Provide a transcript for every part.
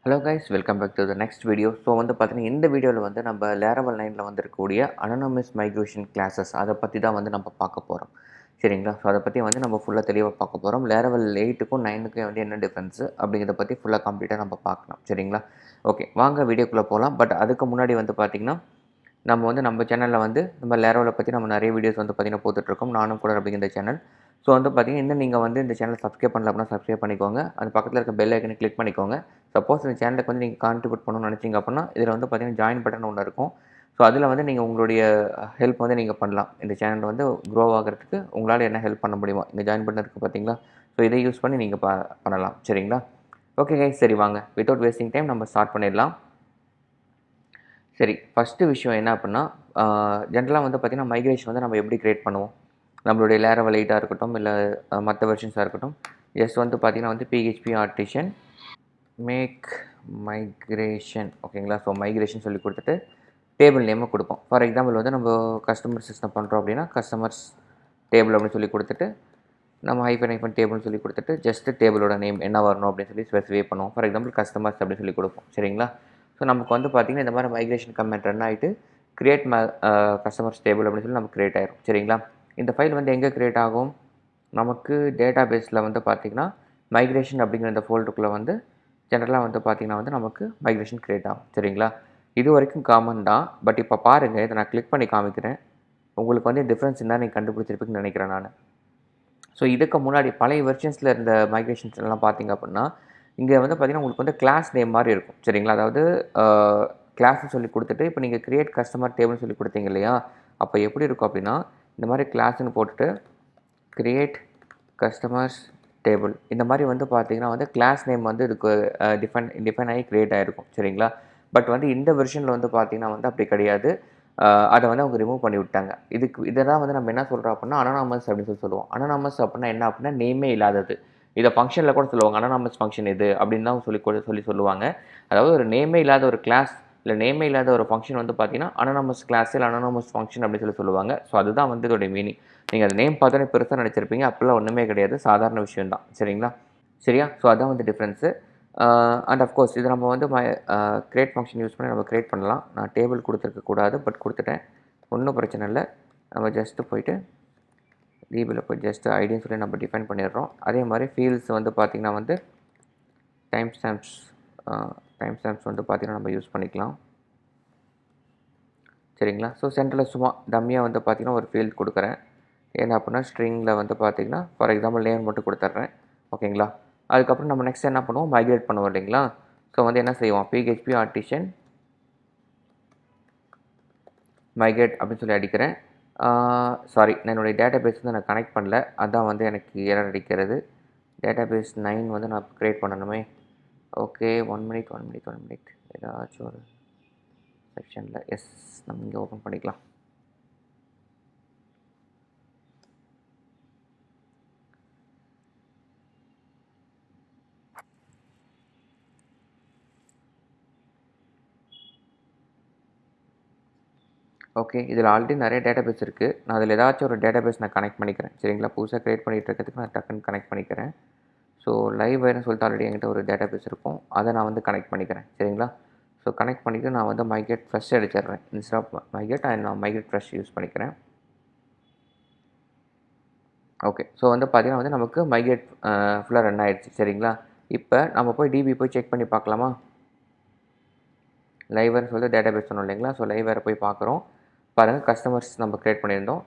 Hello guys, welcome back to the next video. So வந்து பார்த்தீங்கன்னா இந்த வீடியோவில் வந்து நம்ம Laravel 9ல வந்திருக்கக்கூடிய anonymous migration classes அதை பற்றி தான் வந்து நம்ம பார்க்க போகிறோம். சரிங்களா? ஸோ அதை பற்றி வந்து நம்ம ஃபுல்லாக தெளிவாக பார்க்க போகிறோம். Laravel 8க்கும் 9க்கும் வந்து என்ன டிஃப்ரென்ஸு அப்படிங்கிறத பற்றி ஃபுல்லாக கம்ப்ளீட்டாக நம்ம பார்க்கலாம். சரிங்களா? ஓகே, வாங்க வீடியோக்குள்ளே போகலாம். பட் அதுக்கு முன்னாடி வந்து பார்த்திங்கன்னா நம்ம சேனலில் வந்து நம்ம Laravel பற்றி நம்ம நிறைய வீடியோஸ் வந்து பார்த்திங்கன்னா போட்டுட்ருக்கோம். நானும் கூட அப்படிங்கிற சேனல். ஸோ வந்து பார்த்திங்கன்னா இன்னும் நீங்கள் வந்து இந்த சேனல் சப்ஸ்கிரைப் பண்ணல அப்படின்னா சப்ஸ்கிரைப் பண்ணிக்கோங்க. அது பக்கத்தில் இருக்க பெல் ஐக்கனை கிளிக் பண்ணிக்கோங்க. சப்போஸ் இந்த சேனலுக்கு வந்து நீங்கள் கான்ட்ரிபியூட் பண்ணணும்னு நினச்சிங்க அப்படின்னா இதில் வந்து பார்த்திங்கன்னா ஜாயின் பட்டன் ஒன்று இருக்கும். ஸோ அதில் வந்து நீங்கள் உங்களுடைய ஹெல்ப் வந்து நீங்கள் பண்ணலாம். இந்த சேனல் வந்து க்ரோ ஆகிறதுக்கு உங்களால் என்ன ஹெல்ப் பண்ண முடியுமோ இந்த ஜாயின் பட்டன் இருக்குது பார்த்தீங்களா? ஸோ இதை யூஸ் பண்ணி நீங்கள் பண்ணலாம். சரிங்களா? ஓகே கைஸ், சரி வாங்க வித்தவுட் வேஸ்டிங் டைம் நம்ம ஸ்டார்ட் பண்ணிடலாம். சரி, ஃபஸ்ட்டு விஷயம் என்ன அப்படின்னா ஜென்ரலாக வந்து பார்த்திங்கன்னா மைக்ரேஷன் வந்து நம்ம எப்படி க்ரியேட் பண்ணுவோம்? நம்மளுடைய Laravel 8ஆக இருக்கட்டும் இல்லை மற்ற வெர்ஷன்ஸாக இருக்கட்டும், ஜஸ்ட் வந்து பார்த்திங்கன்னா வந்து PHP ஆர்டிஷன் மேக் மைக்ரேஷன், ஓகேங்களா? ஸோ மைக்ரேஷன் சொல்லி கொடுத்துட்டு டேபிள் நேமை கொடுப்போம். ஃபார் எக்ஸாம்பிள் வந்து நம்ம கஸ்டமர் சிஸ்டம் பண்ணுறோம் அப்படின்னா கஸ்டமர்ஸ் டேபிள் அப்படின்னு சொல்லி கொடுத்துட்டு நம்ம ஹைஃபன் டேபிள்னு சொல்லி கொடுத்துட்டு ஜஸ்ட் டேபிளோட நேம் என்ன வரணும் அப்படின்னு சொல்லி ஸ்பெசிஃபை பண்ணுவோம். ஃபார் எக்ஸாம்பிள் கஸ்டமர்ஸ் அப்படின்னு சொல்லி கொடுப்போம். சரிங்களா? ஸோ நமக்கு வந்து பார்த்திங்கன்னா இந்த மாதிரி மைக்ரேஷன் கமெண்ட் ரன் ஆகிட்டு கிரியேட் கஸ்டமர்ஸ் டேபிள் அப்படின்னு சொல்லி நமக்கு கிரியேட் ஆகிடும். சரிங்களா? இந்த ஃபைல் வந்து எங்கே கிரியேட் ஆகும்? நமக்கு டேட்டா பேஸில் வந்து பார்த்திங்கன்னா மைக்ரேஷன் அப்படிங்கிற இந்த ஃபோல்டருக்குள்ளே வந்து ஜென்ரலாக வந்து பார்த்திங்கன்னா வந்து நமக்கு மைக்ரேஷன் கிரியேட் ஆகும். சரிங்களா? இது வரைக்கும் காமன் தான். பட் இப்போ பாருங்கள், இதை நான் கிளிக் பண்ணி காமிக்கிறேன். உங்களுக்கு வந்து டிஃப்ரென்ஸ் என்ன நீங்கள் கண்டுபிடிச்சிருப்பீங்கன்னு நினைக்கிறேன் நான். ஸோ இதுக்கு முன்னாடி பழைய வெர்ஷன்ஸில் இருந்த மைக்ரேஷன்ஸ் எல்லாம் பார்த்திங்க அப்படின்னா இங்கே வந்து பார்த்திங்கன்னா உங்களுக்கு வந்து கிளாஸ் நேம் மாதிரி இருக்கும். சரிங்களா? அதாவது கிளாஸ்ன்னு சொல்லி கொடுத்துட்டு இப்போ நீங்கள் கிரியேட் கஸ்டமர் டேபிள்னு சொல்லி கொடுத்தீங்க இல்லையா? அப்போ எப்படி இருக்கும் அப்படின்னா இந்த மாதிரி கிளாஸ்ன்னு போட்டுட்டு கிரியேட் கஸ்டமர்ஸ் டேபிள் இந்த மாதிரி வந்து பார்த்திங்கன்னா வந்து கிளாஸ் நேம் வந்து இதுக்கு டிஃபைன் ஆகி க்ரியேட் ஆகிருக்கும். சரிங்களா? பட் வந்து இந்த வெர்ஷனில் வந்து பார்த்திங்கன்னா வந்து அப்படி கிடையாது. அதை வந்து அவங்க ரிமூவ் பண்ணி விட்டாங்க. இதை தான் வந்து நம்ம என்ன சொல்கிறோம் அப்படின்னா அனானமஸ் அப்படின்னு சொல்லி சொல்லுவோம். அனானமஸ் அப்படின்னா என்ன அப்படின்னா நேமே இல்லாதது. இதை ஃபங்க்ஷனில் கூட சொல்லுவாங்க. அனானமஸ் ஃபங்க்ஷன் இது அப்படின்னு தான் சொல்லி சொல்லுவாங்க. அதாவது ஒரு நேமே இல்லாத ஒரு கிளாஸ் இல்லை நேமே இல்லாத ஒரு ஃபங்க்ஷன் வந்து பார்த்தீங்கன்னா அனானமஸ் கிளாஸ் இல்லை அனானமஸ் ஃபங்க்ஷன் அப்படின்னு சொல்லுவாங்க. ஸோ அதுதான் வந்து இதோடைய மீனிங். நீங்கள் அது நேம் பார்த்தோன்னே பெருசாக நினச்சிருப்பீங்க. அப்போல்லாம் ஒன்றுமே கிடையாது, சாதாரண விஷயம் தான். சரிங்களா? சரியா? ஸோ அதான் வந்து டிஃப்ரென்ஸு. அண்ட் அஃப்கோர்ஸ் இது நம்ம வந்து கிரியேட் ஃபங்க்ஷன் யூஸ் பண்ணி நம்ம கிரியேட் பண்ணலாம். நான் டேபிள் கொடுத்துருக்கக்கூடாது, பட் கொடுத்துட்டேன். ஒன்றும் பிரச்சனை இல்லை. நம்ம ஜஸ்ட்டு போய்ட்டு டிபியில் போய் ஜஸ்ட்டு ஐடின்னு சொல்லி நம்ம டிஃபைன் பண்ணிடுறோம். அதே மாதிரி ஃபீல்ட்ஸ் வந்து பார்த்திங்கன்னா வந்து டைம் ஸ்டாம்ப்ஸ் வந்து பார்த்திங்கன்னா நம்ம யூஸ் பண்ணிக்கலாம். சரிங்களா? ஸோ சென்டரில் சும்மா டம்மியாக வந்து பார்த்திங்கன்னா ஒரு ஃபீல்ட் கொடுக்குறேன். என்ன அப்படின்னா ஸ்ட்ரிங்கில் வந்து பார்த்திங்கன்னா ஃபார் எக்ஸாம்பிள் நேம் மட்டும் கொடுத்துட்றேன். ஓகேங்களா? அதுக்கப்புறம் நம்ம நெக்ஸ்ட் என்ன பண்ணுவோம்? மைக்ரேட் பண்ணுவோம் இல்லைங்களா? ஸோ வந்து என்ன செய்வோம்? PHP ஆர்டிஷன் மைக்ரேட் அப்படின்னு சொல்லி அடிக்கிறேன். சாரி, நான் என்னுடைய டேட்டா பேஸ் வந்து நான் கனெக்ட் பண்ணல. அதான் வந்து எனக்கு எரர் அடிக்கிறது. டேட்டா பேஸ் 9 வந்து நான் க்ரியேட் பண்ணணுமே. ஓகே, 1 மினிட் ஏதாச்சும் ஒரு செக்ஷனில் எஸ் நம்ம இங்கே ஓப்பன் பண்ணிக்கலாம். ஓகே, இதில் ஆல்ரெடி நிறைய டேட்டா பேஸ் இருக்குது. நான் அதில் ஏதாச்சும் ஒரு டேட்டா பேஸ் நான் கனெக்ட் பண்ணிக்கிறேன். சரிங்களா? புதுசாக க்ரியேட் பண்ணிகிட்டு இருக்கிறதுக்கு நான் டக்குன்னு கனெக்ட் பண்ணிக்கிறேன். ஸோ லைவ் வைர்னு சொல்லிட்டு ஆல்ரெடி என்கிட்ட ஒரு டேட்டா பேஸ் இருக்கும். அதை நான் வந்து கனெக்ட் பண்ணிக்கிறேன். சரிங்களா? ஸோ கனெக்ட் பண்ணிவிட்டு நான் வந்து மைக்ரேட் ஃப்ரெஷ் அடிச்சிடுறேன். இன்ஸ்டெட் ஆஃப் மைக்ரேட் நான் மைக்ரேட் ஃப்ரெஷ் யூஸ் பண்ணிக்கிறேன். ஓகே, ஸோ வந்து பார்த்திங்கன்னா வந்து நமக்கு மைக்ரேட் ஃபுல்லாக ரன் ஆகிடுச்சு. சரிங்களா? இப்போ நம்ம போய் டிபி போய் செக் பண்ணி பார்க்கலாமா? லைவ் வைர்னு சொல்லிட்டு டேட்டா பேஸ் சொன்னோம் இல்லைங்களா? ஸோ லைவ் வைரை போய் பார்க்குறோம். பாருங்கள், கஸ்டமர்ஸ் நம்ம க்ரியேட் பண்ணியிருந்தோம்.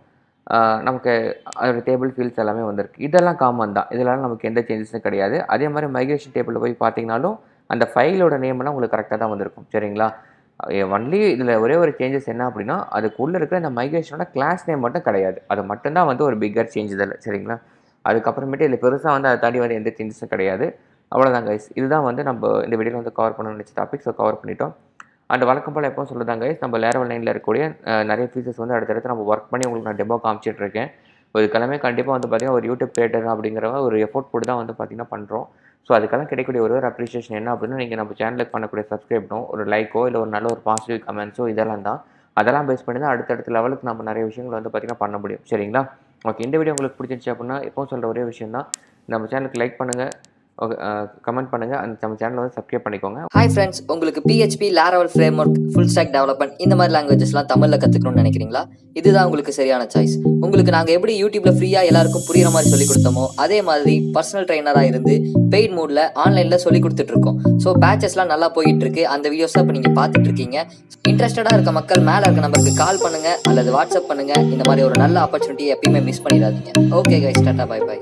நமக்கு அதோடய டேபிள் ஃபீல்ட்ஸ் எல்லாமே வந்திருக்கு. இதெல்லாம் காமன் தான். இதெல்லாம் நமக்கு எந்த சேஞ்சஸும் கிடையாது. அதே மாதிரி மைக்ரேஷன் டேபிளில் போய் பார்த்தீங்கனாலும் அந்த ஃபைலோட நேம்லாம் உங்களுக்கு கரெக்டாக தான் வந்திருக்கும். சரிங்களா? ஒன்லி இதில் ஒரே ஒரு சேஞ்சஸ் என்ன அப்படின்னா அதுக்குள்ளே இருக்கிற இந்த மைக்ரேஷனோட கிளாஸ் நேம் மட்டும் கிடையாது. அது மட்டும்தான் வந்து ஒரு பிக்கர் சேஞ்ச் இதில். சரிங்களா? அதுக்கப்புறமேட்டு இதில் பெருசாக வந்து அதை தாண்டி வந்து எந்த சேஞ்சஸும் கிடையாது. அவ்வளோதான் கைஸ். இதுதான் வந்து நம்ம இந்த வீடியோவில் வந்து கவர் பண்ண நினச்ச டாபிக். ஸோ கவர் பண்ணிட்டோம். அண்ட் வழக்கம் போல் எப்போ சொல்லுதாங்க கைஸ், நம்ம Laravel 9ல் இருக்கக்கூடிய நிறைய ஃபீச்சர்ஸ் வந்து அடுத்தடுத்து நம்ம ஒர்க் பண்ணி உங்களுக்கு நான் டெமோ காமிச்சிட்ருக்கேன். இதுக்கெல்லாமே கண்டிப்பாக வந்து பார்த்திங்கன்னா ஒரு யூடியூப் கிரியேட்டர் அப்படிங்கிற ஒரு எஃபோர்ட் போட்டு தான் வந்து பார்த்திங்கன்னா பண்ணுறோம். ஸோ அதுக்கெல்லாம் கிடைக்கக்கூடிய ஒரு அப்ரிஷியேஷன் என்ன அப்படின்னா நீங்கள் நம்ம சேனலுக்கு பண்ணக்கூடிய சப்ஸ்கிரைப்னோ ஒரு லைக்கோ இல்லை ஒரு நல்ல ஒரு பாசிட்டிவ் கமெண்ட்ஸோ இதெல்லாம் தான். அதெல்லாம் பேஸ் பண்ணி தான் அடுத்தடுத்த லெவலுக்கு நம்ம நிறைய விஷயங்கள் வந்து பார்த்திங்கன்னா பண்ண முடியும். சரிங்களா? ஓகே, இந்த வீடியோ உங்களுக்கு பிடிச்சிருச்சு அப்படின்னா எப்போவும் சொல்கிற ஒரே விஷயம் தான், நம்ம சேனலுக்கு லைக் பண்ணுங்கள். ஓகே, கமெண்ட் பண்ணுங்கள். நம்ம சேனலை வந்து சப்ஸ்கிரைப் பண்ணிக்கோங்க. ஹாய் ஃப்ரெண்ட்ஸ், உங்களுக்கு PHP, Laravel framework, full stock development இந்த மாதிரி லாங்குவேஜஸ்லாம் தமிழில் கற்றுக்கணும்னு நினைக்கிறீங்களா? இதுதான் உங்களுக்கு சரியான சாய்ஸ். உங்களுக்கு நாங்கள் எப்படி யூடியூப்ல ஃப்ரீயாக எல்லாருக்கும் புரியுற மாதிரி சொல்லி கொடுத்தோமோ அதே மாதிரி பர்சனல் ட்ரைனராக இருந்து பெய்ட் மூடில் ஆன்லைனில் சொல்லி கொடுத்துட்ருக்கோம். ஸோ பேச்சஸ்லாம் நல்லா போயிட்டு இருக்கு. அந்த வீடியோஸ்லாம் இப்போ நீங்கள் பார்த்துட்டு இருக்கீங்க. இன்ட்ரெஸ்டடாக இருக்க மக்கள் மேலே இருக்க நம்பருக்கு கால் பண்ணுங்கள் அல்லது வாட்ஸ்அப் பண்ணுங்கள். இந்த மாதிரி ஒரு நல்ல ஆப்பர்ச்சுனிட்டியை எப்பயுமே மிஸ் பண்ணிடாதீங்க. Okay guys, tata, bye by.